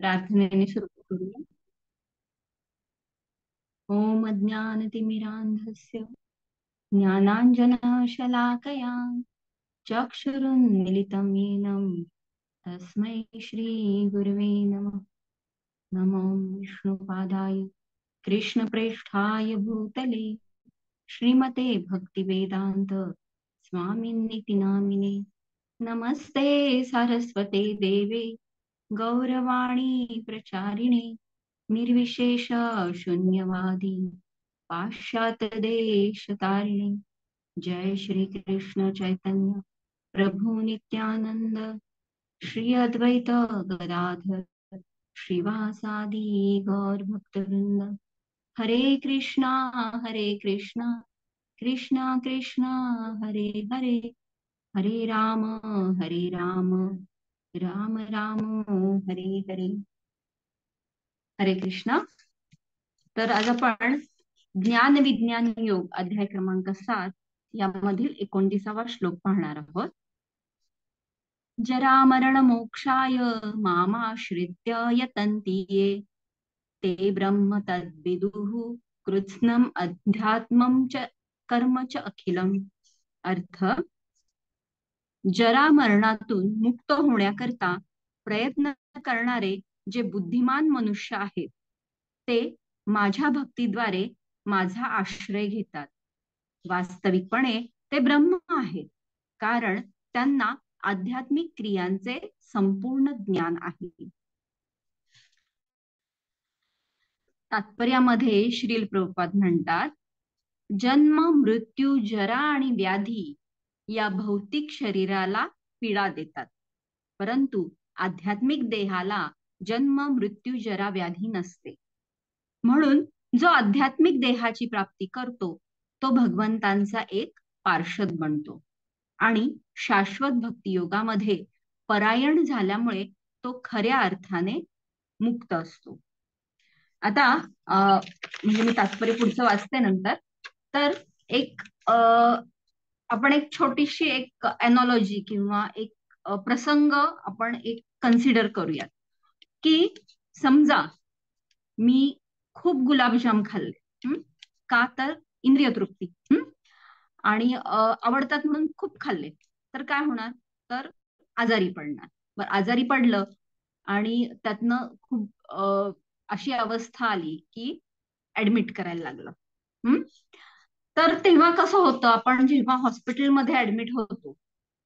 प्रार्थनेने सुरू करूया. ओम ज्ञानतिमिरान्धस्य ज्ञानाञ्जनशलाकया चक्षुरुन्मिलितं येन तस्मै श्रीगुरवे नमः. नमो विष्णुपादाय कृष्णप्रेष्ठाय भूतले श्रीमते भक्तिवेदान्त स्वामिन्निति नामिने. नमस्ते सरस्वते देवे गौरवाणी प्रचारिणे निर्विशेष शून्यवादी पाश्चात्य देश तारिणे. जय श्री कृष्ण चैतन्य प्रभु नित्यानंद श्री अद्वैत गदाधर श्रीवासादि गौर भक्तवृंद. हरे कृष्णा कृष्णा कृष्णा हरे हरे, हरे राम राम राम हरे हरे. हरे कृष्णा. तर आज आपण ज्ञान विज्ञान योग अध्याय क्रमांक 7 यामधील 29वा श्लोक पाहणार आहोत. जरा मरण मोक्षाय मामाश्रित्य यतन्ति ये ते ब्रह्म तद्विदुः कृत्स्नम् अध्यात्मं च कर्म च अखिलम्. अर्थ, जरा मरणातून मुक्त होण्याकरता प्रयत्न करणारे जे बुद्धिमान मनुष्य आहेत ते माझ्या भक्तीद्वारे माझा आश्रय घेतात. वास्तविकपणे ते ब्रह्म आहेत, कारण त्यांना आध्यात्मिक क्रियांचे संपूर्ण ज्ञान आहे. तात्पर्यामध्ये श्रील प्रभुपाद म्हणतात, जन्म मृत्यू जरा आणि व्याधी या भौतिक शरीराला पीडा देतात, परंतु आध्यात्मिक देहाला जन्म मृत्यू जरा व्याधी नसते. म्हणून जो आध्यात्मिक देहाची प्राप्ती करतो तो भगवंतांचा एक पार्षद बनतो आणि शाश्वत भक्तियोगामध्ये परायण झाल्यामुळे तो खऱ्या अर्थाने मुक्त असतो. आता म्हणजे मी तात्पर्य पुढचं वाचते नंतर. तर एक आपण एक छोटीशी एक एनॉलॉजी किंवा एक प्रसंग आपण एक कन्सिडर करूयात, की समजा मी खूप गुलाबजाम खाल्ले, का तर इंद्रिय तृप्ती, आणि आवडतात म्हणून खूप खाल्ले, तर काय होणार, तर आजारी पडणार. बरं, आजारी पडलं आणि त्यातनं खूप अशी अवस्था आली की ऍडमिट करायला लागलं. तर तेव्हा कसं होतं, आपण जेव्हा हॉस्पिटलमध्ये ऍडमिट होतो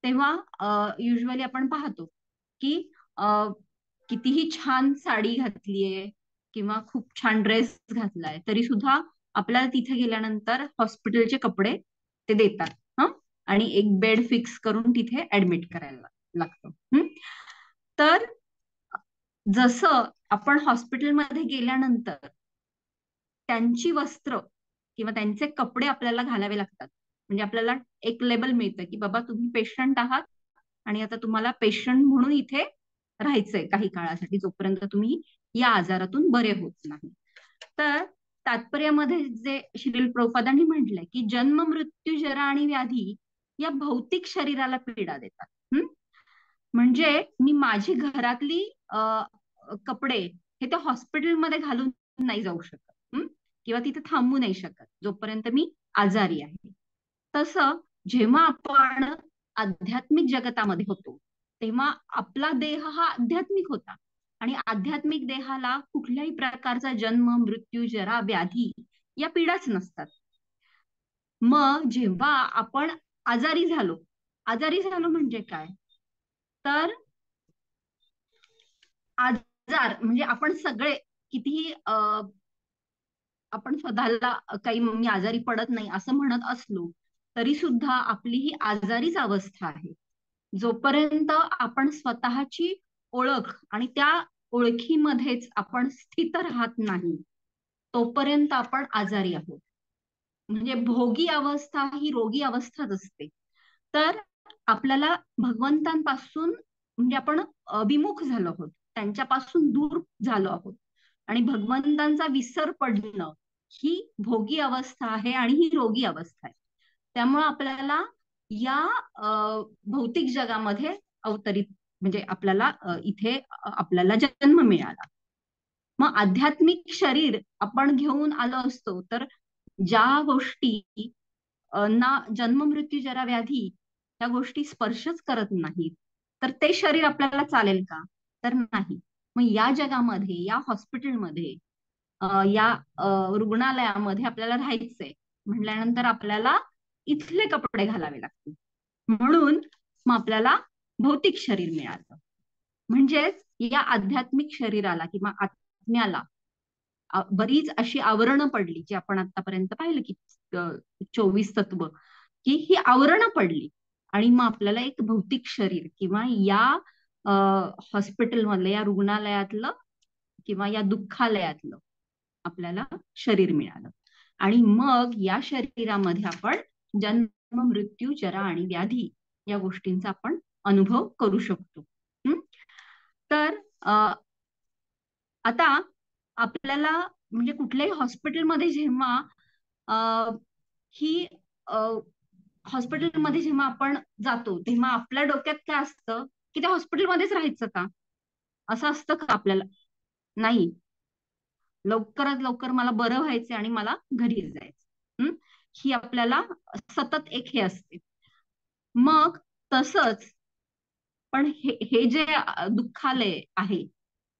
तेव्हा युजली आपण पाहतो की कितीही छान साडी घातलीये किंवा खूप छान ड्रेस घातलाय तरी सुद्धा आपल्याला तिथे गेल्यानंतर हॉस्पिटलचे कपडे ते देतात, आणि एक बेड फिक्स करून तिथे ऍडमिट करायला लागतं. तर जसं आपण हॉस्पिटलमध्ये गेल्यानंतर त्यांची वस्त्र किंवा त्यांचे कपडे आपल्याला घालावे लागतात, म्हणजे आपल्याला एक लेबल मिळतं की बाबा तुम्ही पेशंट आहात आणि आता तुम्हाला पेशंट म्हणून इथे राहायचंय काही काळासाठी, जोपर्यंत तुम्ही या आजारातून बरे होत नाही. तर तात्पर्यामध्ये जे श्रील प्रभुपादांनी म्हटलंय की जन्म मृत्यू जरा आणि व्याधी या भौतिक शरीराला पीडा देतात. म्हणजे मी माझी घरातली कपडे हे त्या हॉस्पिटलमध्ये घालून नाही जाऊ शकत, किंवा तिथे थांबू नाही शकत जोपर्यंत मी आजारी आहे. तसं जेव्हा आपण आध्यात्मिक जगतामध्ये होतो तेव्हा आपला देह हा आध्यात्मिक होता आणि आध्यात्मिक देहाला कुठल्याही प्रकारचा जन्म मृत्यू जरा व्याधी या पीडाच नसतात. मग जेव्हा आपण आजारी झालो म्हणजे काय, तर आजार म्हणजे आपण सगळे कितीही आपण स्वतःला काही मी आजारी पडत नाही असं म्हणत असलो तरी सुद्धा आपली ही आजारीच अवस्था आहे. जोपर्यंत आपण स्वतःची ओळख आणि त्या ओळखीमध्येच आपण स्थित राहत नाही तोपर्यंत आपण आजारी आहोत. म्हणजे भोगी अवस्था ही रोगी अवस्थाच असते. तर आपल्याला भगवंतांपासून म्हणजे आपण विमुख झालो आहोत, त्यांच्यापासून दूर झालो आहोत आणि भगवंतांचा विसर पडणं ही भोगी अवस्था आहे आणि ही रोगी अवस्था आहे. त्यामुळे आपल्याला या भौतिक जगामध्ये अवतरित म्हणजे आपल्याला इथे आपल्याला जन्म मिळाला. मग आध्यात्मिक शरीर आपण घेऊन आलो असतो तर ज्या गोष्टी ना जन्म मृत्यू जरा व्याधी त्या गोष्टी स्पर्शच करत नाहीत, तर ते शरीर आपल्याला चालेल का? तर नाही. मग या जगामध्ये, या हॉस्पिटलमध्ये, या रुग्णालयामध्ये आपल्याला राहायचंय म्हटल्यानंतर आपल्याला इथले कपडे घालावे लागतील. म्हणून मग आपल्याला भौतिक शरीर मिळालं. म्हणजेच या आध्यात्मिक शरीराला किंवा आत्म्याला बरीच अशी आवरणं पडली, जी आपण आतापर्यंत पाहिलं की 24 तत्व, की ही आवरणं पडली. आणि मग आपल्याला एक भौतिक शरीर किंवा या हॉस्पिटलमधलं, या रुग्णालयातलं किंवा या दुःखालयातलं आपल्याला शरीर मिळालं. आणि मग या शरीरामध्ये आपण जन्म मृत्यू जरा आणि व्याधी या गोष्टींचा आपण अनुभव करू शकतो. तर आता आपल्याला म्हणजे कुठल्याही हॉस्पिटलमध्ये जेव्हा अ, ही हॉस्पिटलमध्ये जेव्हा आपण जातो तेव्हा आपल्या डोक्यात काय असतं की त्या हॉस्पिटलमध्येच राहायचं का, असं असतं का आपल्याला? नाही. लवकरात लवकर मला बरं व्हायचंय आणि मला घरी जायचं. ही आपल्याला सतत एक हे असते. मग तसंच पण हे जे दुःखालय आहे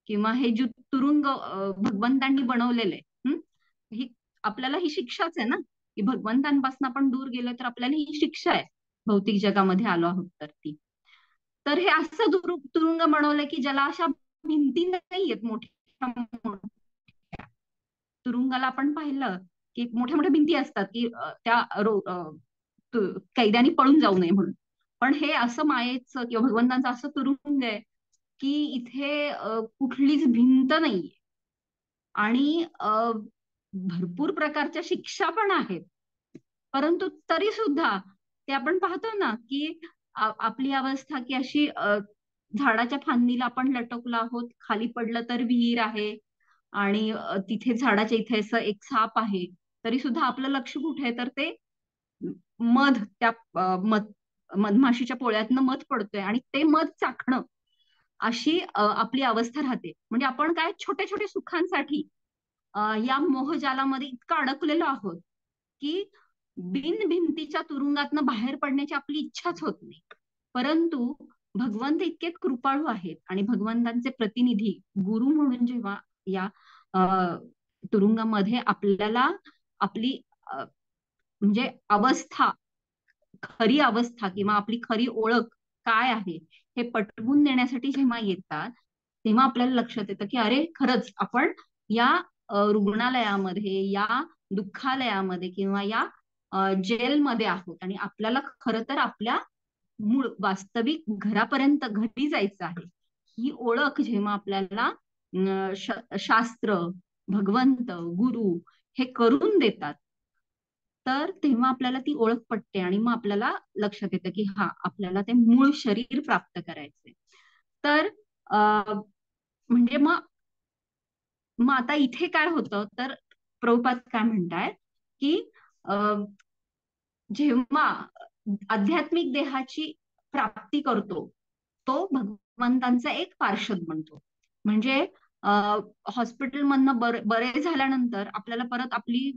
किंवा हे जे तुरुंग भगवंतांनी बनवलेलं आहे, ही आपल्याला ही शिक्षाच आहे ना, की भगवंतांपासून आपण दूर गेलो तर आपल्याला ही शिक्षा आहे भौतिक जगामध्ये आलो आहोत तर ती. तर हे असं तुरुंग बनवलंय की ज्याला अशा भिंती नाहीयेत मोठ्या मोठ्या. तुरुंगाला आपण पाहिलं की मोठ्या मोठ्या भिंती असतात की त्या कैद्यानी पळून जाऊ नये म्हणून. पण हे असं मायेचं किंवा भगवंतांचं असं तुरुंग आहे की इथे कुठलीच भिंत नाहीये आणि भरपूर प्रकारच्या शिक्षा पण आहेत. परंतु तरी सुद्धा ते आपण पाहतो ना की आपली अवस्था की अशी झाडाच्या फांदीला आपण लटकलो आहोत, खाली पडलं तर विहीर आहे आणि तिथे झाडाच्या इथे असं एक साप आहे, तरी सुद्धा आपलं लक्ष कुठे आहे तर ते मध त्या मधमाशीच्या पोळ्यातनं मध पडतोय आणि ते मध चाखणं अशी आपली अवस्था राहते. म्हणजे आपण काय छोट्या छोट्या सुखांसाठी या मोहजालामध्ये इतकं अडकलेलो आहोत की बिन भिंतीच्या तुरुंगातनं बाहेर पडण्याची आपली इच्छाच होत नाही. परंतु भगवंत इतके कृपाळू आहेत आणि भगवंतांचे प्रतिनिधी गुरु म्हणून जेव्हा या तुरुंगामध्ये आपल्याला आपली म्हणजे अवस्था, खरी अवस्था किंवा आपली खरी ओळख काय आहे हे पटवून देण्यासाठी जेव्हा येतात तेव्हा आपल्याला लक्षात येतं की अरे खरंच आपण या रुग्णालयामध्ये, या दुःखालयामध्ये किंवा या जेलमध्ये आहोत आणि आपल्याला खरं तर आपल्या मूळ वास्तविक घरापर्यंत घरी जायचं आहे. ही ओळख जेव्हा आपल्याला शास्त्र, भगवंत, गुरु हे करून देतात तर तेव्हा आपल्याला ती ओळख पटते आणि मग आपल्याला लक्षात येतं की हा आपल्याला ते मूळ शरीर प्राप्त करायचंय. तर म्हणजे मग मग आता इथे काय होतं तर प्रभुपाद काय म्हणतायत की जेव्हा आध्यात्मिक देहाची प्राप्ती करतो तो भगवंतांचा एक पार्षद बनतो. म्हणजे हॉस्पिटलमधनं बरे झाल्यानंतर आपल्याला परत आपली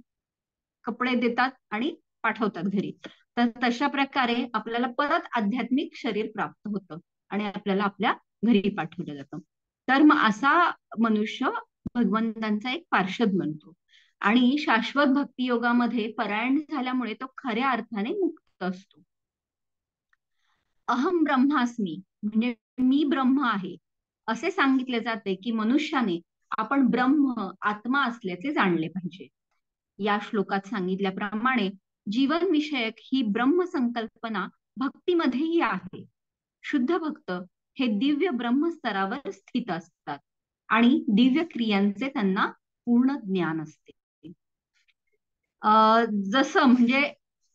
कपडे देतात आणि पाठवतात घरी. तर तशा प्रकारे आपल्याला परत आध्यात्मिक शरीर प्राप्त होतं आणि आपल्याला आपल्या घरी पाठवलं जातं. तर मग असा मनुष्य भगवंतांचा एक पार्षद बनतो आणि शाश्वत भक्ती योगामध्ये परायण झाल्यामुळे तो खऱ्या अर्थाने मुक्त असतो. अहम ब्रह्मास्मी म्हणजे मी ब्रह्म आहे असे सांगितले जाते की मनुष्याने आपण ब्रह्म आत्मा असल्याचे जाणले पाहिजे. या श्लोकात सांगितल्याप्रमाणे जीवनविषयक ही ब्रह्म संकल्पना भक्तीमध्येही आहे. शुद्ध भक्त हे दिव्य ब्रह्मस्तरावर स्थित असतात आणि दिव्य क्रियांचे त्यांना पूर्ण ज्ञान असते. जसं म्हणजे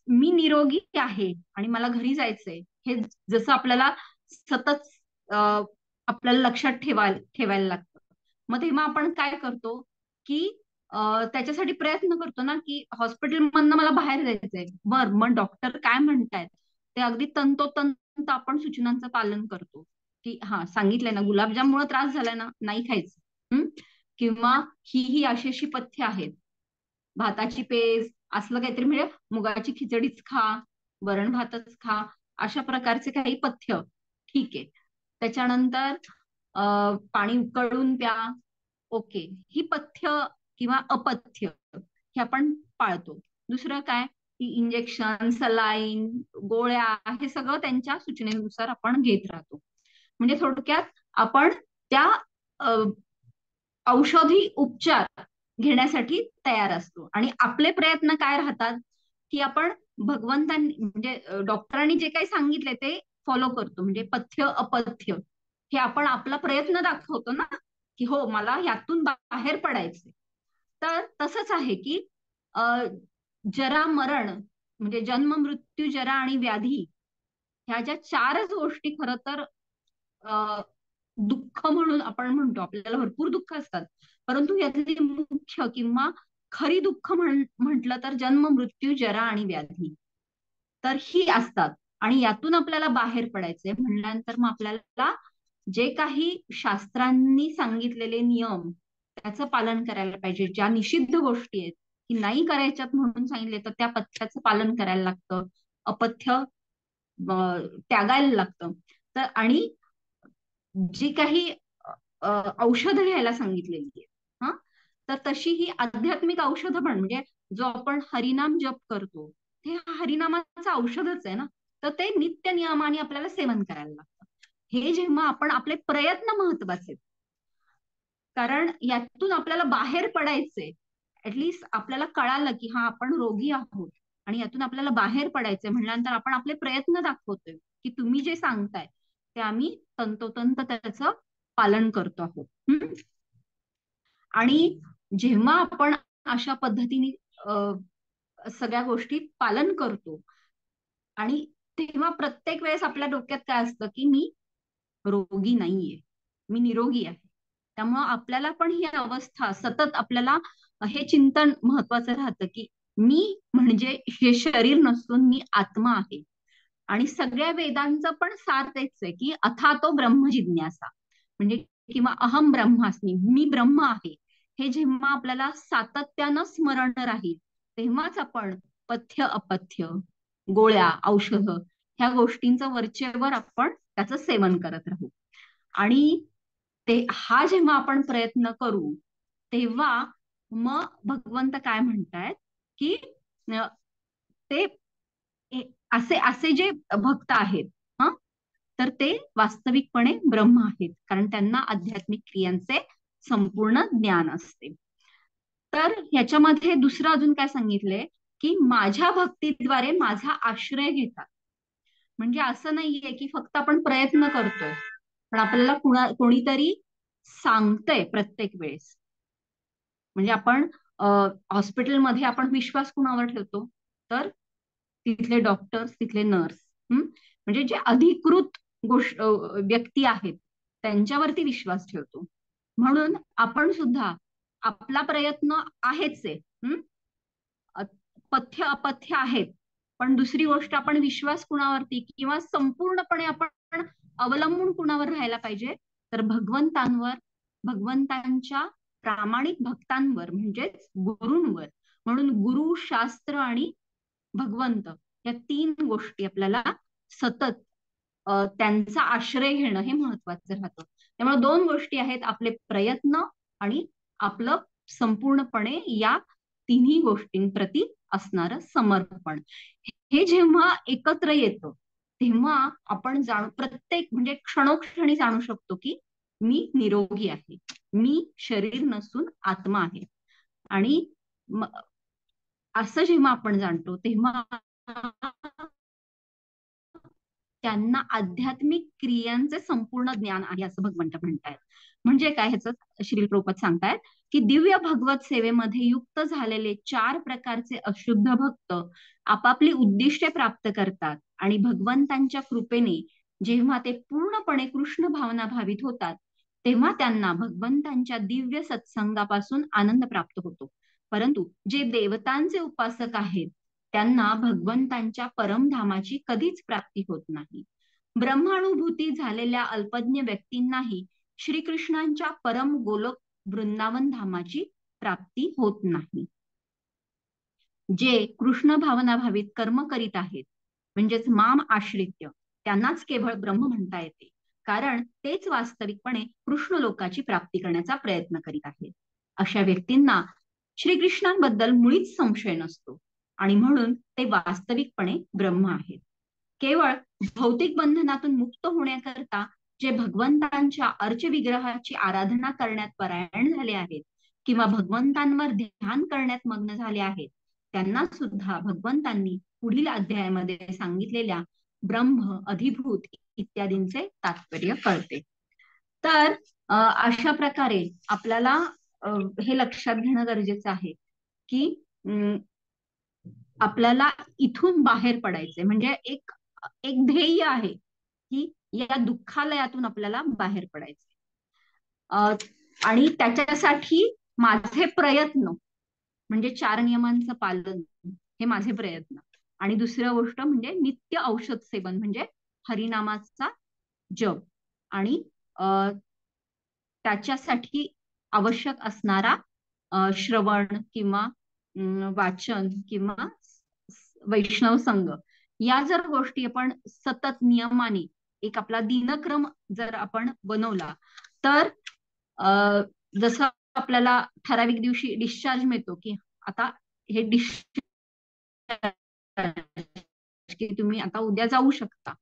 मी निरोगी आहे आणि मला घरी जायचंय हे जसं आपल्याला सतत आपल्याला लक्षात ठेवायला लागतं. मग तेव्हा आपण काय करतो की त्याच्यासाठी प्रयत्न करतो ना की हॉस्पिटलमधनं मला बाहेर जायचंय, बर मग डॉक्टर काय म्हणतायत ते अगदी तंतोतंत आपण सूचनांचं पालन करतो की हा सांगितलंय ना, गुलाबजाममुळे त्रास झालाय ना, नाही खायचं. किंवा ही अशी अशी पथ्य आहेत, भाताची पेज असलं काहीतरी, म्हणजे मुगाची खिचडीच खा, वरण भातच खा, अशा प्रकारचे काही पथ्य. ठीक आहे. त्याच्यानंतर पाणी उकळून प्या. ओके. ही पथ्य किंवा अपथ्य हे आपण पाळतो. दुसरं काय, की इंजेक्शन, सलाईन, गोळ्या, हे सगळं त्यांच्या सूचनेनुसार आपण घेत राहतो. म्हणजे थोडक्यात आपण त्या अ, औषधी उपचार घेण्यासाठी तयार असतो. आणि आपले प्रयत्न काय राहतात, की आपण भगवंतांनी म्हणजे डॉक्टरांनी जे काही सांगितले ते फॉलो करतो. म्हणजे पथ्य अपथ्य हे आपण आपला प्रयत्न दाखवतो ना, की हो मला यातून बाहेर पडायचे. तर तसंच आहे की अ, जरा मरण, म्हणजे जन्म मृत्यू जरा आणि व्याधी, ह्या ज्या चारच गोष्टी खरं तर अ, दुःख म्हणून आपण म्हणतो, आपल्याला भरपूर दुःख असतात, परंतु यातली मुख्य किंवा खरी दुःख म्हटलं तर जन्म मृत्यू जरा आणि व्याधी, तर ही असतात. आणि यातून आपल्याला बाहेर पडायचंय म्हणल्यानंतर मग आपल्याला जे काही शास्त्रांनी सांगितलेले नियम त्याचं पालन करायला पाहिजे. ज्या निषिद्ध गोष्टी आहेत की नाही करायच्यात म्हणून सांगितले, तर त्या पथ्याचं पालन करायला लागतं. अपथ्य त्यागायला लागतं. तर आणि जी काही औषधं घ्यायला सांगितलेली आहेत, हा, तर तशी ही आध्यात्मिक औषधं पण, म्हणजे जो आपण हरिनाम जप करतो, ते हरिनामाचं औषधच आहे ना, तर ते नित्य नियमाने आपल्याला सेवन करायला लागतं. हे जेव्हा आपण आपले प्रयत्न महत्वाचे, कारण यातून आपल्याला बाहेर पडायचंय. ऍटलिस्ट आपल्याला कळालं की हा आपण रोगी आहोत आणि यातून आपल्याला बाहेर पडायचंय म्हणल्यानंतर आपण आपले प्रयत्न दाखवतोय की तुम्ही जे सांगताय ते आम्ही तंतोतंत त्याचं पालन करतो आहोत. आणि जेव्हा आपण अशा पद्धतीने सगळ्या गोष्टी पालन करतो, आणि तेव्हा प्रत्येक वेळेस आपल्या डोक्यात काय असतं की मी रोगी नाहीये, मी निरोगी आहे. त्यामुळं आपल्याला पण ही अवस्था सतत आपल्याला हे चिंतन महत्वाचं राहतं की मी म्हणजे हे शरीर नसून मी आत्मा आहे. आणि सगळ्या वेदांचं पण सार तेच आहे की अथातो ब्रह्म जिज्ञासा, म्हणजे किंवा अहम ब्रह्मास्मी, मी ब्रह्म आहे, हे जेव्हा आपल्याला सातत्यानं स्मरण राहील, तेव्हाच आपण पथ्य अपथ्य, गोळ्या, औषध, ह्या गोष्टींचं वरचेवर आपण त्याचं सेवन करत राहू. आणि ते हा जेव्हा आपण प्रयत्न करू, तेव्हा मग भगवंत काय म्हणतायत की ते असे असे जे भक्त आहेत, हा, तर ते वास्तविकपणे ब्रह्म आहेत, कारण त्यांना आध्यात्मिक क्रियांचे संपूर्ण ज्ञान असते. तर ह्याच्यामध्ये दुसरं अजून काय सांगितलंय, की माझ्या भक्तीद्वारे माझा आश्रय घेतात. म्हणजे असं नाहीये की फक्त आपण प्रयत्न करतोय, पण आपल्याला कोणीतरी सांगतंय प्रत्येक वेळेस. म्हणजे आपण हॉस्पिटलमध्ये आपण विश्वास कुणावर ठेवतो, तर तिथले डॉक्टर्स, तिथले नर्स, म्हणजे जे अधिकृत व्यक्ती आहेत त्यांच्यावरती विश्वास ठेवतो. म्हणून आपण सुद्धा आपला प्रयत्न आहेच आहे, पथ्य अपथ्य आहेत, पण दुसरी गोष्ट आपण विश्वास कुणावरती किंवा संपूर्णपणे आपण अवलंबून कुणावर राहायला पाहिजे, तर भगवंतांवर, भगवंतांच्या प्रामाणिक भक्तांवर म्हणजेच गुरूंवर. म्हणून गुरु, शास्त्र आणि भगवंत या तीन गोष्टी आपल्याला सतत त्यांचा आश्रय घेणं हे महत्वाचं राहतं. त्यामुळे दोन गोष्टी आहेत, आपले प्रयत्न आणि आपलं संपूर्णपणे या तिन्ही गोष्टींप्रती असणारं समर्पण. हे जेव्हा एकत्र येतं, तेव्हा आपण प्रत्येक म्हणजे क्षणोक्षणी जाणू शकतो की मी निरोगी आहे, मी शरीर नसून आत्मा आहे. आणि असं जेव्हा आपण जाणतो, तेव्हा त्यांना आध्यात्मिक क्रियांचे संपूर्ण ज्ञान आहे असं भगवंत म्हणतायत. म्हणजे काय, ह्याचं श्रील प्रभुपाद सांगतायत की दिव्य भगवत सेवेमध्ये युक्त झालेले 4 प्रकारचे अशुद्ध भक्त आपापली उद्दिष्टे प्राप्त करतात आणि भगवंतांच्या कृपेने जेव्हा ते पूर्णपणे कृष्ण भावना भावित होतात, तेव्हा त्यांना भगवंतांच्या दिव्य सत्संगापासून आनंद प्राप्त होतो. परंतु जे देवतांचे उपासक आहेत त्यांना भगवंतांच्या परमधामाची कधीच प्राप्ती होत नाही. ब्रह्मानुभूती झालेल्या अल्पज्ञ व्यक्तींनाही श्रीकृष्णांच्या परम गोलोक वृंदावन धामाची प्राप्ती होत नाही. जे कृष्ण भावना भावित कर्म करीत आहेत, म्हणजेच माम आश्रित्य, त्यांनाच केवळ ब्रह्म म्हणता येते, कारण तेच वास्तविकपणे कृष्ण लोकाची प्राप्ती करण्याचा प्रयत्न करीत आहेत. अशा व्यक्तींना श्रीकृष्णांबद्दल मुळीच संशय नसतो आणि म्हणून ते वास्तविकपणे ब्रह्म आहेत. केवळ भौतिक बंधनातून मुक्त होण्याकरता जे भगवंतांच्या अर्चविग्रहाची आराधना करण्यात परायण झाले आहेत किंवा भगवंतांवर ध्यान करण्यात मग्न झाले आहेत, त्यांना सुद्धा भगवंतांनी पुढील अध्यायामध्ये सांगितलेल्या ब्रह्म, अधिभूत इत्यादींचे तात्पर्य कळते. तर अशा प्रकारे आपल्याला हे लक्षात घेणं गरजेचं आहे की आपल्याला इथून बाहेर पडायचंय, म्हणजे एक एक ध्येय आहे की या दुःखालयातून आपल्याला बाहेर पडायचंय. आणि त्याच्यासाठी माझे प्रयत्न म्हणजे 4 नियमांचं पालन, हे माझे प्रयत्न. आणि दुसरी गोष्ट म्हणजे नित्य औषध सेवन, म्हणजे हरिनामाचा जप आणि त्याच्यासाठी आवश्यक असणारा श्रवण किंवा वाचन किंवा वैष्णव संघ, या जर गोष्टी आपण सतत नियमाने एक आपला दिनक्रम जर आपण बनवला, तर जसं आपल्याला ठराविक दिवशी डिस्चार्ज मिळतो की आता हे की तुम्ही आता उद्या जाऊ शकता,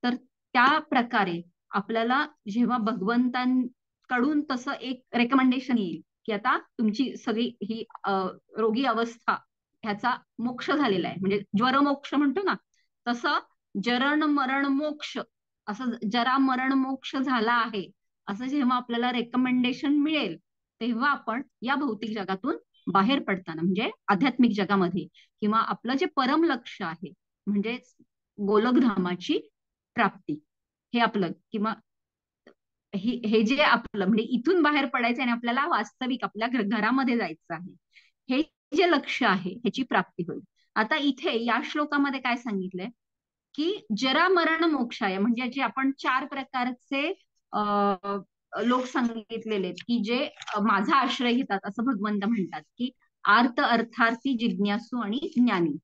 तर त्या प्रकारे आपल्याला जेव्हा भगवंतांकडून तसं एक रेकमेंडेशन येईल की आता तुमची सगळी ही रोगी अवस्था ह्याचा मोक्ष झालेला आहे, म्हणजे ज्वरमोक्ष म्हणतो ना, तसं जरण मरण मोक्ष, असं जरा मरण मोक्ष झाला आहे असं जेव्हा आपल्याला रेकमेंडेशन मिळेल, तेव्हा आपण या भौतिक जगातून बाहेर पडताना, म्हणजे आध्यात्मिक जगामध्ये किंवा आपलं जे परम लक्ष आहे म्हणजे गोलकधामाची प्राप्ती, हे आपलं किंवा हे जे आपलं म्हणजे इथून बाहेर पडायचं आणि आपल्याला वास्तविक आपल्या घरामध्ये जायचं आहे, हे जे लक्ष आहे ह्याची प्राप्ती होईल. आता इथे या श्लोकामध्ये काय सांगितलंय की जरा मरण मोक्षाय, म्हणजे जे आपण 4 प्रकारचे लोक सांगितलेले की जे माझा आश्रय घेतात असं भगवंत म्हणतात की आर्त, अर्थार्थी, जिज्ञासू आणि ज्ञानी.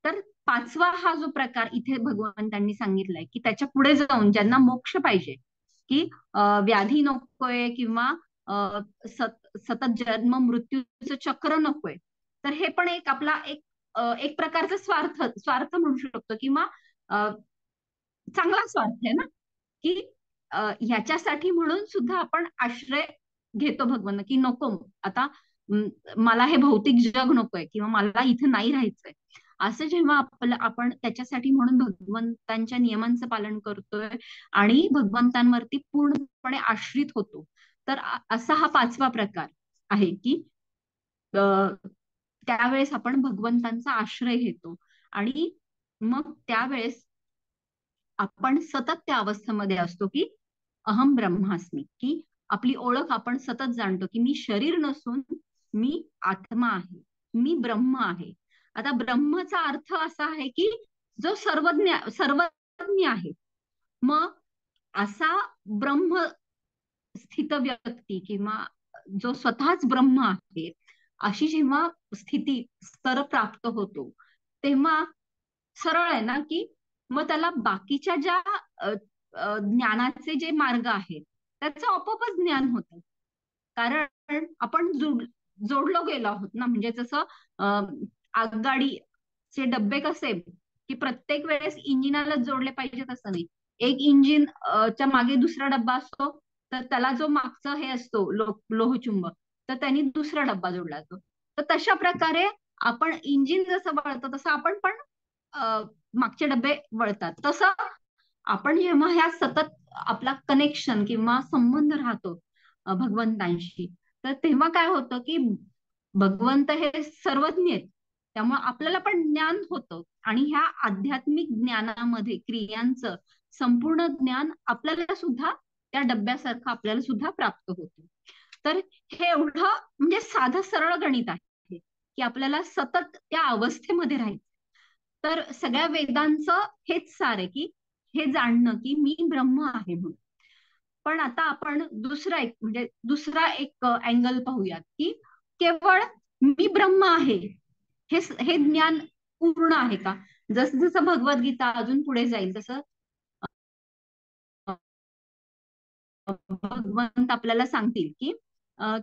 तर 5वा हा जो प्रकार इथे भगवंतांनी सांगितलाय की त्याच्या पुढे जाऊन ज्यांना मोक्ष पाहिजे, की व्याधी नकोय किंवा सतत जन्म मृत्यूचं चक्र नकोय, तर हे पण एक आपला एक प्रकारचा स्वार्थ म्हणू शकतो किंवा चांगला स्वार्थ आहे ना, की ह्याच्यासाठी म्हणून सुद्धा आपण आश्रय घेतो भगवंत की नको आता मला हे भौतिक जग नकोय किंवा मला इथे नाही राहायचंय, असं जेव्हा आपण त्याच्यासाठी म्हणून भगवंतांच्या नियमांचं पालन करतोय आणि भगवंतांवरती पूर्णपणे आश्रित होतो, तर असा हा 5वा प्रकार आहे की त्यावेळेस आपण भगवंतांचा आश्रय घेतो आणि मग त्यावेळेस आपण सतत त्या अवस्थेमध्ये असतो की अहम ब्रह्मास्मी, की आपली ओळख आपण सतत जाणतो की मी शरीर नसून मी आत्मा आहे, मी ब्रह्म आहे. आता ब्रह्मचा अर्थ असा आहे की जो सर्वज्ञ आहे. मग असा ब्रह्म स्थित व्यक्ती किंवा जो स्वतःच ब्रह्म आहे, अशी जेव्हा स्थिती स्तर प्राप्त होतो, तेव्हा सरळ आहे ना की मग त्याला बाकीच्या ज्या ज्ञानाचे जे मार्ग आहेत त्याचं आपोआपच ज्ञान होतं, कारण आपण जोडलो गेलो आहोत ना. म्हणजे जसं आगगाडीचे डब्बे कसे की प्रत्येक वेळेस इंजिनाला जोडले पाहिजेत असं नाही, एक इंजिन च्या मागे दुसरा डब्बा असतो, तर त्याला जो मागचा हे असतो लोहचुंबक, तर त्यांनी दुसरा डब्बा जोडला जातो. तर तशा प्रकारे आपण इंजिन जसं वळतं तसं आपण पण मागचे डबे वळतात. तसं आपण जेव्हा ह्या सतत आपला कनेक्शन किंवा संबंध राहतो भगवंतांशी, तर तेव्हा काय होतं की भगवंत हे सर्वज्ञ आहेत, त्यामुळे आपल्याला पण ज्ञान होतं आणि ह्या आध्यात्मिक ज्ञानामध्ये क्रियांचं संपूर्ण ज्ञान आपल्याला सुद्धा त्या डब्यासारखं आपल्याला सुद्धा प्राप्त होतं. तर हे एवढं म्हणजे साधं सरळ गणित आहे की आपल्याला सतत त्या अवस्थेमध्ये राहायचं. तर सगळ्या वेदांचं हेच सार आहे की हे जाणणं की मी ब्रह्म आहे म्हणून. पण आता आपण दुसरा एक अँगल पाहूयात की केवळ मी ब्रह्म आहे हे ज्ञान पूर्ण आहे का? जसं जसं भगवद्गीता अजून पुढे जाईल तसं भगवंत आपल्याला सांगतील की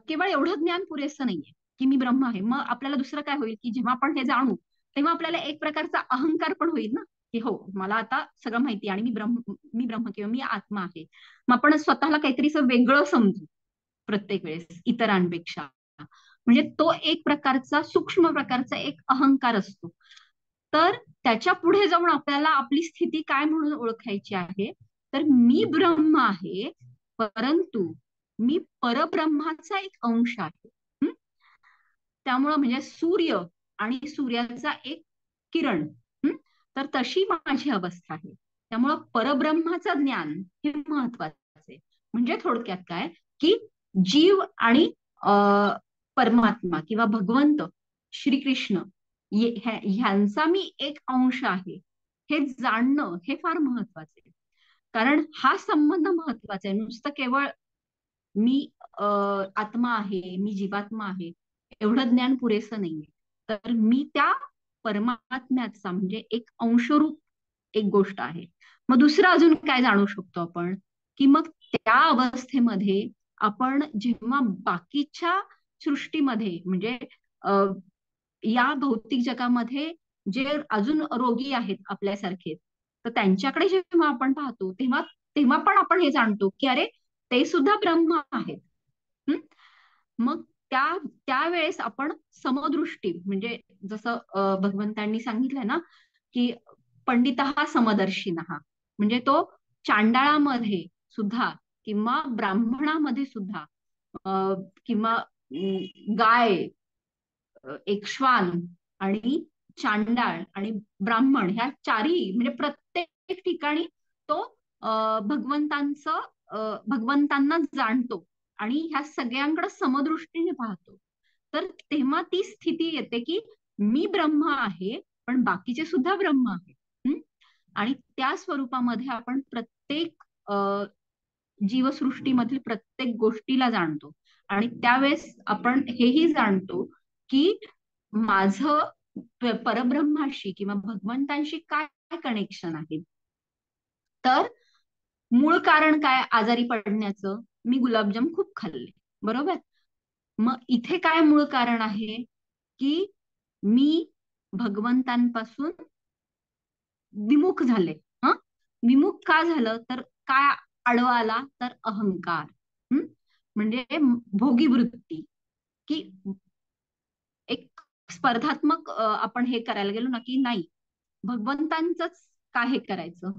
केवळ एवढं ज्ञान पुरेसं नाहीये की मी ब्रह्म आहे. मग आपल्याला दुसरं काय होईल की जेव्हा आपण हे जाणू तेव्हा आपल्याला एक प्रकारचा अहंकार पण होईल ना, की हो मला आता सगळं माहिती आहे आणि मी ब्रह्म किंवा मी आत्मा आहे. मग आपण स्वतःला काहीतरी असं वेगळं समजू प्रत्येक वेळेस इतरांपेक्षा. म्हणजे तो एक प्रकारचा सूक्ष्म प्रकारचा एक अहंकार असतो. तर त्याच्या पुढे जाऊन आपल्याला आपली स्थिती काय म्हणून ओळखायची आहे, तर मी ब्रह्म आहे परंतु मी परब्रह्माचा एक अंश आहे. हं? त्यामुळं म्हणजे सूर्य आणि सूर्याचा एक किरण, हं? तर तशी माझी अवस्था आहे. त्यामुळं परब्रह्माचं ज्ञान हे महत्वाचं आहे. म्हणजे थोडक्यात काय की जीव आणि परमात्मा किंवा भगवंत श्रीकृष्ण ह्यांचा मी एक अंश आहे हे जाणणं हे फार महत्वाचं आहे. कारण हा संबंध महत्वाचा आहे. नुसतं केवळ मी आत्मा आहे, मी जीवात्मा आहे एवढं ज्ञान पुरेसं नाहीये. तर मी त्या परमात्म्याचा म्हणजे एक अंशरूप एक गोष्ट आहे. मग दुसरं अजून काय जाणू शकतो आपण, की मग त्या अवस्थेमध्ये आपण जेव्हा बाकीच्या सृष्टीमध्ये म्हणजे अ, या भौतिक जगामध्ये जे अजून रोगी आहेत आपल्यासारखे, तर त्यांच्याकडे जेव्हा आपण पाहतो तेव्हा तेव्हा पण आपण हे जाणतो की अरे ते सुद्धा ब्रह्म आहेत. हं? मग त्यावेळेस आपण समदृष्टी म्हणजे जसं भगवंतांनी सांगितलंय ना की पंडितः समदर्शिनः, म्हणजे तो चांडाळामध्ये सुद्धा किंवा ब्राह्मणामध्ये सुद्धा किंवा गाय, एक श्वान आणि चांडाळ आणि ब्राह्मण ह्या चारही म्हणजे प्रत्येक ठिकाणी तो भगवंतांचं भगवंतांना जाणतो आणि ह्या सगळ्यांकडे समदृष्टीने पाहतो. तर तेव्हा ती स्थिती येते की मी ब्रह्म आहे पण बाकीचे सुद्धा ब्रह्म आहे. हं? आणि त्या स्वरूपामध्ये आपण प्रत्येक जीवसृष्टीमधील प्रत्येक गोष्टीला जाणतो आणि त्यावेळेस आपण हेही जाणतो की माझं परब्रह्माशी किंवा भगवंतांशी काय कनेक्शन आहे. तर मूळ कारण काय आजारी पडण्याचं, मी गुलाबजाम खूप खाल्ले, बरोबर. मग इथे काय मूळ कारण आहे की मी भगवंतांपासून विमुख झाले. हं? विमुख का झालं तर काय आडवा आला तर अहंकार. हं? म्हणजे भोगी वृत्ती की एक स्पर्धात्मक आपण हे करायला गेलो ना की नाही भगवंतांचंच का हे करायचं,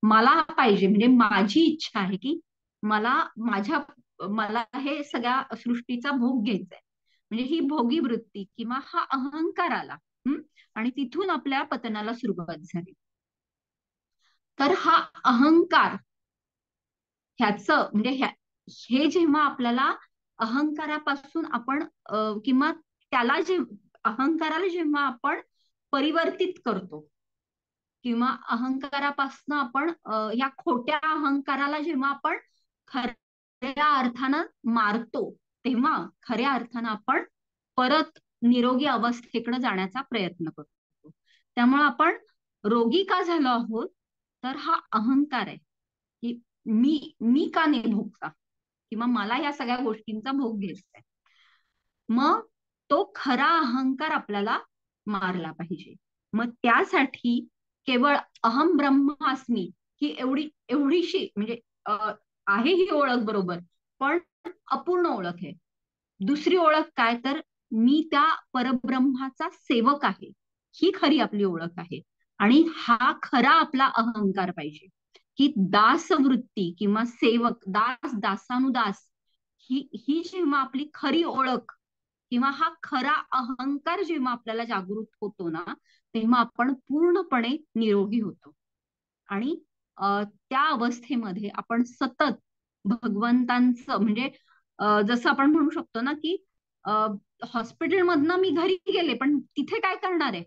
मला पाहिजे म्हणजे माझी इच्छा आहे की मला मला हे सगळ्या सृष्टीचा भोग घ्यायचा आहे. म्हणजे ही भोगी वृत्ती किंवा हा अहंकार आला. आणि तिथून आपल्या पतनाला सुरुवात झाली. तर हा अहंकार म्हणजे हे जेव्हा आपल्याला अहंकारापासून आपण किंवा अहंकाराला जेव्हा आपण परिवर्तित करतो किंवा अहंकारापासून आपण या खोट्या अहंकाराला जेव्हा आपण खऱ्या अर्थानं मारतो तेव्हा खऱ्या अर्थानं आपण परत निरोगी अवस्थेकडे जाण्याचा प्रयत्न करतो. त्यामुळे आपण रोगी का झालो आहोत तर हा अहंकार आहे की मी का नाही भोगता किंवा मला या सगळ्या गोष्टींचा भोग घ्यायचा आहे. मग तो खरा अहंकार आपल्याला मारला पाहिजे. मग त्यासाठी केवळ अहम ब्रह्मास्मी ही एवढीशी म्हणजे आहे ही ओळख बरोबर पण अपूर्ण ओळख आहे. दुसरी ओळख काय तर मी त्या परब्रह्माचा सेवक आहे, ही खरी आपली ओळख आहे. आणि हा खरा आपला अहंकार पाहिजे की दास वृत्ती किंवा सेवक दासानुदास ही जेव्हा आपली खरी ओळख किंवा हा खरा अहंकार जेव्हा आपल्याला जागृत होतो ना तेव्हा आपण पूर्णपणे निरोगी होतो. आणि त्या अवस्थेमध्ये आपण सतत भगवंतांचं म्हणजे जसं आपण म्हणू शकतो ना की हॉस्पिटलमधनं मी घरी गेले पण तिथे काय करणार आहे,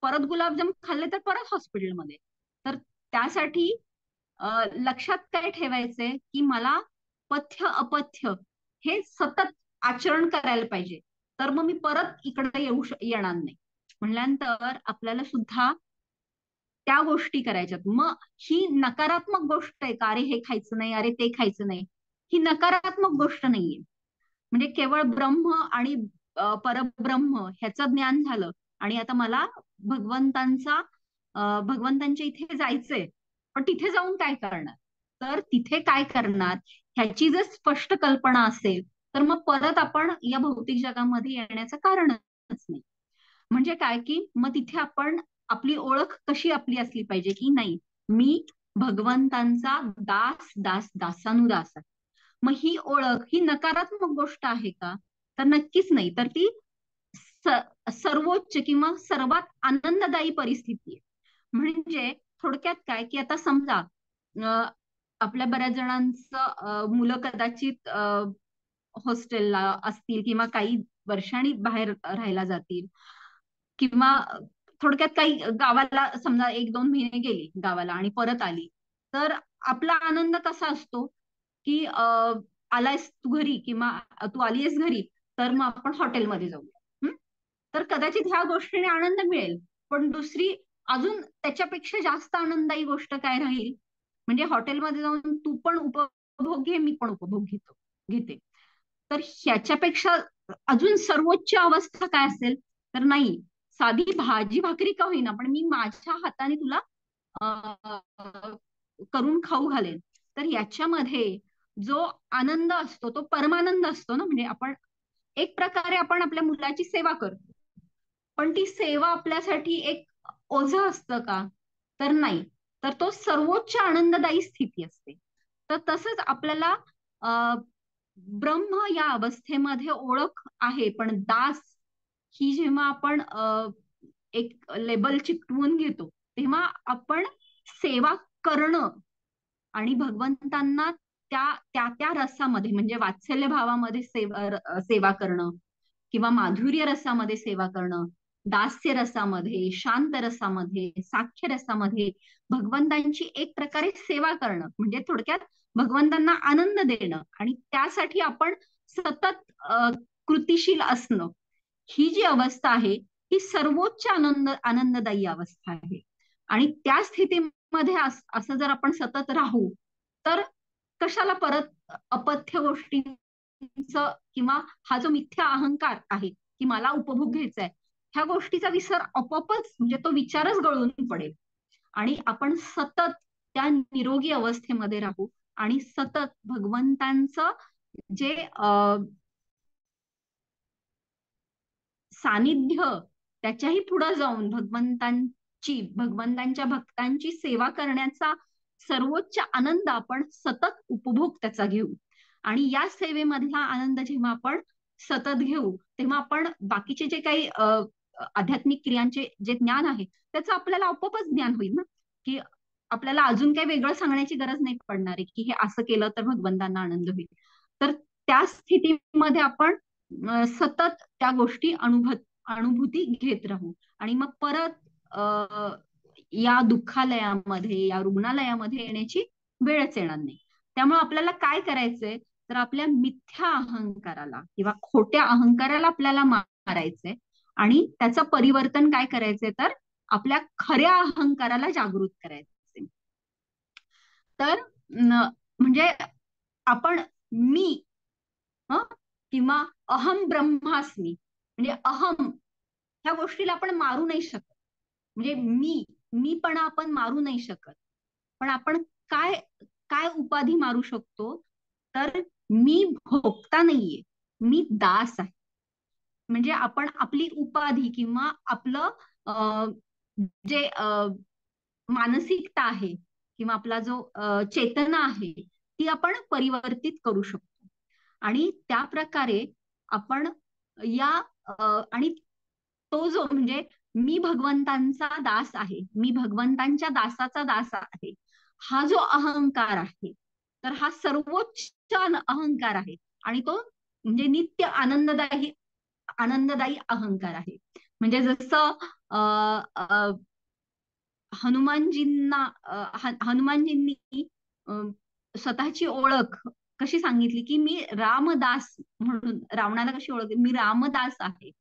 परत गुलाबजाम खाल्ले तर परत हॉस्पिटलमध्ये. तर त्यासाठी लक्षात काय ठेवायचंय की मला पथ्य अपथ्य हे सतत आचरण करायला पाहिजे, तर मग मी परत इकडे येणार नाही म्हणल्यानंतर आपल्याला सुद्धा त्या गोष्टी करायच्यात. मग ही नकारात्मक गोष्ट आहे का, अरे हे खायचं नाही, अरे ते खायचं नाही, ही नकारात्मक गोष्ट नाहीये. म्हणजे केवळ ब्रह्म आणि परब्रह्म ह्याचं ज्ञान झालं आणि आता मला भगवंतांचा भगवंतांच्या इथे जायचंय, पण तिथे जाऊन काय करणार, तर तिथे काय करणार ह्याची जर स्पष्ट कल्पना असेल तर मग परत आपण या भौतिक जगामध्ये येण्याचं कारणच नाही. म्हणजे काय की मग तिथे आपण आपली ओळख कशी आपली असली पाहिजे की नाही, मी भगवंतांचा दास दास दासानुदास आहे. मग ही ओळख ही नकारात्मक गोष्ट आहे का, तर नक्कीच नाही, तर ती सर्वोच्च किंवा सर्वात आनंददायी परिस्थिती आहे. म्हणजे थोडक्यात काय की आता समजा अं, आपल्या बऱ्याच जणांचं मुलं कदाचित हॉस्टेलला असतील किंवा काही वर्षांनी बाहेर राहायला जातील किंवा थोडक्यात काही गावाला समजा 1-2 महिने गेली गावाला आणि परत आली, तर आपला आनंद कसा असतो की आलायस तू घरी किंवा तू आलीयस घरी, तर मग आपण हॉटेलमध्ये जाऊया. हं? तर कदाचित ह्या गोष्टीने आनंद मिळेल, पण दुसरी अजून त्याच्यापेक्षा जास्त आनंददायी गोष्ट काय राहील, म्हणजे हॉटेलमध्ये जाऊन तू पण उपभोग घे, मी पण उपभोग घेते. तर ह्याच्यापेक्षा अजून सर्वोच्च अवस्था काय असेल, तर नाही, साधी भाजी भाकरी का होईना पण मी माझ्या हाताने तुला करून खाऊ घालेन. तर याच्यामध्ये जो आनंद असतो तो परमानंद असतो ना. म्हणजे आपण एक प्रकारे आपण आपल्या मुलाची सेवा करतो, पण ती सेवा आपल्यासाठी एक ओझं असतं का, तर नाही, तर तो सर्वोच्च आनंददायी स्थिती असते. तर तसंच आपल्याला ब्रह्म या अवस्थेमध्ये ओळख आहे, पण दास ही जेव्हा आपण एक लेबल चिकटवून घेतो, तेव्हा आपण सेवा करणं आणि भगवंतांना त्या त्या त्या रसामध्ये म्हणजे वात्सल्य भावामध्ये सेवा करणं किंवा माधुर्य रसामध्ये सेवा करणं, दास्य रसामध्ये, शांत रसामध्ये, साख्य रसामध्ये भगवंतांची एक प्रकारे सेवा करणं म्हणजे थोडक्यात भगवंतांना आनंद देणं आणि त्यासाठी आपण सतत कृतिशील असणं, ही जी अवस्था आहे ही सर्वोच्च आनंददायी अवस्था आहे. आणि त्या स्थितीमध्ये असं जर आपण सतत राहू, तर कशाला परत अपथ्य गोष्टींचं किंवा हा जो मिथ्या अहंकार आहे की मला उपभोग घ्यायचा आहे, ह्या गोष्टीचा विसर आपोआपच म्हणजे तो विचारच गळून पडेल आणि आपण सतत त्या निरोगी अवस्थेमध्ये राहू आणि सतत भगवंतांचं जे सानिध्य त्याच्याही पुढे जाऊन भगवंतांच्या भक्तांची सेवा करण्याचा सर्वोच्च आनंद आपण सतत उपभोग त्याचा घेऊ. आणि या सेवेमधला आनंद जेव्हा आपण सतत घेऊ तेव्हा आपण बाकीचे जे काही आध्यात्मिक क्रियांचे जे ज्ञान आहे त्याचं आपल्याला आपोआपच ज्ञान होईल ना, की आपल्याला अजून काही वेगळं सांगण्याची गरज नाही पडणार आहे की हे असं केलं तर भगवंतांना आनंद होईल. तर त्या स्थितीमध्ये आपण सतत त्या गोष्टी अनुभूती घेत राहू आणि मग परत या दुःखालयामध्ये या रुग्णालयामध्ये येण्याची वेळच येणार नाही. त्यामुळे आपल्याला काय करायचंय, तर आपल्या मिथ्या अहंकाराला किंवा खोट्या अहंकाराला आपल्याला मारायचंय आणि त्याचं परिवर्तन काय करायचंय, तर आपल्या खऱ्या अहंकाराला जागृत करायचंय. तर म्हणजे आपण मी किंवा अहम ब्रह्मास्मी म्हणजे अहम ह्या गोष्टीला आपण मारू नाही शकत. म्हणजे मी पण आपण मारू नाही शकत, पण आपण काय काय उपाधी मारू शकतो, तर मी भोगता नाहीये, मी दास आहे. म्हणजे आपण आपली उपाधी किंवा आपलं जे मानसिकता आहे किंवा आपला जो चेतना आहे ती आपण परिवर्तित करू शकतो. आणि त्या प्रकारे आपण या आणि तो जो म्हणजे मी भगवंतांचा दास आहे, मी भगवंतांच्या दासाचा दास आहे, हा जो अहंकार आहे तर हा सर्वोच्च अहंकार आहे आणि तो म्हणजे नित्य आनंददायी अहंकार आहे. म्हणजे जसं हनुमानजींना हनुमानजींनी स्वतःची ओळख कशी सांगितली, की मी रामदास म्हणून, रावणाला कशी ओळख, मी रामदास आहे.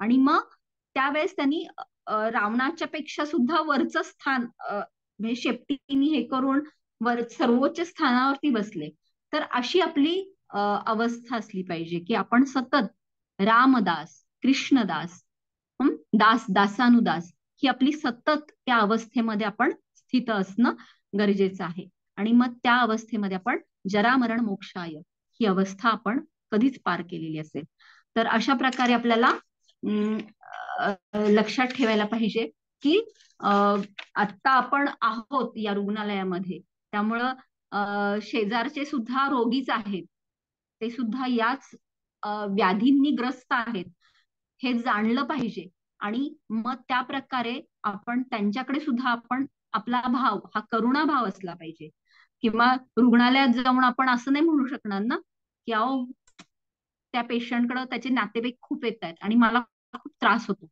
आणि मग त्यावेळेस त्यांनी रावणाच्या पेक्षा सुद्धा वरचं स्थान, म्हणजे शेपटीने हे करून वर सर्वोच्च स्थानावरती बसले. तर अशी आपली अवस्था असली पाहिजे, की आपण सतत रामदास, कृष्णदास, दास, दासानुदास, ही आपली सतत त्या अवस्थेमध्ये आपण स्थित असणं गरजेचं आहे. आणि मग त्या अवस्थेमध्ये आपण जरामरण मोक्षाय ही अवस्था आपण कधीच पार केलेली असेल. तर अशा प्रकारे आपल्याला लक्षात ठेवायला पाहिजे, की आत्ता आपण आहोत या रुग्णालयामध्ये, त्यामुळं शेजारचे सुद्धा रोगीच आहेत, ते सुद्धा याच व्याधींनी ग्रस्त आहेत, हे जाणलं पाहिजे. आणि मग त्या प्रकारे आपण त्यांच्याकडे सुद्धा आपण आपला भाव हा करुणा भाव असला पाहिजे. किंवा रुग्णालयात जाऊन आपण असं नाही म्हणू शकणार ना, की अहो त्या पेशंटकडे त्याचे नातेवाईक खूप येत आहेत आणि मला खूप त्रास होतो.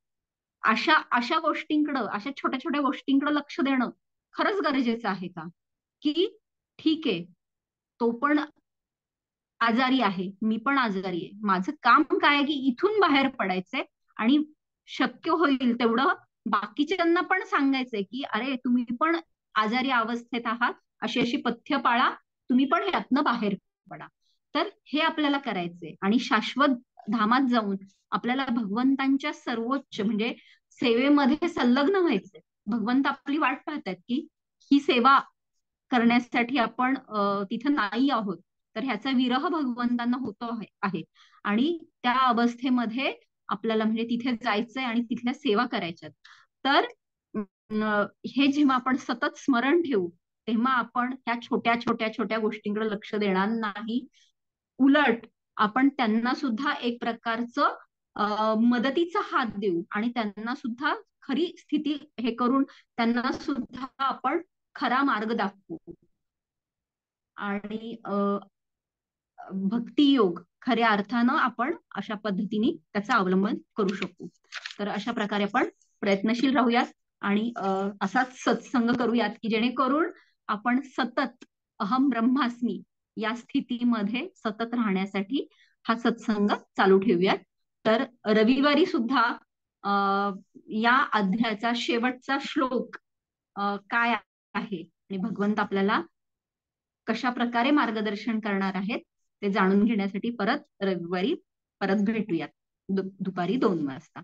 अशा अशा गोष्टींकडं, अशा छोट्या छोट्या गोष्टींकडे लक्ष देणं खरंच गरजेचं आहे का? की ठीक आहे, तो पण आजारी आहे, मी पण आजारी आहे, माझं काम काय आहे, की इथून बाहेर पडायचंय आणि शक्य होईल तेवढं बाकीच्यांना पण सांगायचंय, की अरे तुम्ही पण आजारी अवस्थेत आहात, अशी अशी पथ्य पाळा, तुम्ही पण यातनं बाहेर पडा. तर हे आपल्याला करायचंय. आणि शाश्वत धामात जाऊन आपल्याला भगवंतांच्या सर्वोच्च म्हणजे सेवेमध्ये संलग्न व्हायचंय. भगवंत आपली वाट पाहतात, की ही सेवा करण्यासाठी आपण तिथं नाही आहोत, तर ह्याचा विरह भगवंतांना होतो आहे. आणि त्या अवस्थेमध्ये आपल्याला म्हणजे तिथे जायचंय आणि तिथल्या सेवा करायच्यात. तर हे जेव्हा आपण सतत स्मरण ठेवू, तेव्हा आपण ह्या छोट्या छोट्या छोट्या गोष्टींकडे लक्ष देणार नाही. उलट आपण त्यांना सुद्धा एक प्रकारचं मदतीचा हात देऊ आणि त्यांना सुद्धा खरी स्थिती हे करून त्यांना सुद्धा आपण खरा मार्ग दाखवू. आणि भक्ती योग खऱ्या अर्थानं आपण अशा पद्धतीने त्याचा अवलंबन करू शकू. तर अशा प्रकारे आपण प्रयत्नशील राहूयात आणि असाच सत्संग करूयात, की जेणेकरून आपण सतत अहम ब्रह्मास्मी या स्थितीमध्ये सतत राहण्यासाठी हा सत्संग चालू ठेवूयात. तर रविवारी सुद्धा या अध्यायाचा शेवटचा श्लोक काय आहे आणि भगवंत आपल्याला कशा प्रकारे मार्गदर्शन करणार आहेत ते जाणून घेण्यासाठी परत रविवारी परत भेटूयात दुपारी 2 वाजता.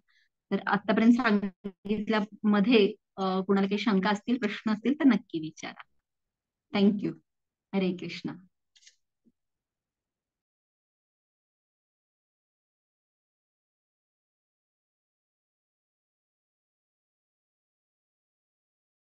तर आतापर्यंत सांगितल्यामध्ये कुणाला काही शंका असतील, प्रश्न असतील तर नक्की विचारा. थँक्यू. हरे कृष्ण.